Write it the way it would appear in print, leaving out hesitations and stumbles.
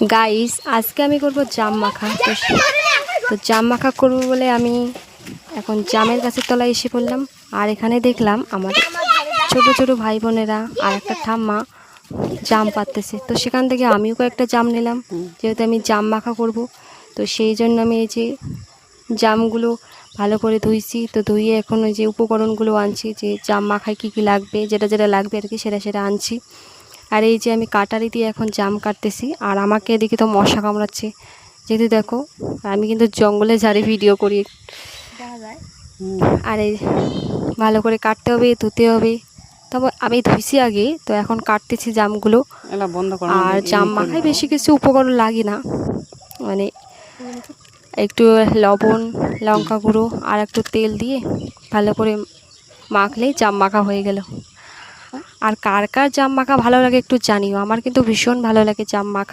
Guys, আজকে আমি করব জাম মাখা। তো জাম মাখা করব বলে আমি এখন জামের গাছের তলায় এসে পড়লাম। আর এখানে দেখলাম আমাদের ছোট ছোট ভাই বোনেরা আর একটা ঠাম্মা জাম পাড়তেছে। তো সেখান থেকে আমিও কয়েকটা জাম নিলাম, যেহেতু আমি জাম মাখা করব। তো সেই জন্য আমি এই যে জামগুলো ভালো করে ধুইছি। তো ধুইয়ে এখন ওই যে উপকরণগুলো আনছি, যে জাম মাখায় কী কী লাগবে, যেটা যেটা লাগবে আর কি, সেটা আনছি। আর এই যে আমি কাটারি দিয়ে এখন জাম কাটতেছি। আর আমাকে এদিকে তো মশা কামড়াচ্ছে, যেহেতু দেখো আমি কিন্তু জঙ্গলে ঝাড়ি ভিডিও করি। আর এই ভালো করে কাটতে হবে, ধুতে হবে। তবে আমি ধুইছি আগে, তো এখন কাটতেছি জামগুলো। আর জাম মাখায় বেশি কিছু উপকরণ লাগে না, মানে একটু লবণ, লঙ্কা গুঁড়ো আর একটু তেল দিয়ে ভালো করে মাখলেই জাম মাখা হয়ে গেল। আর কার কার জাম মাখা ভালো লাগে একটু জানিও। আমার কিন্তু ভীষণ ভালো লাগে জাম মাখা।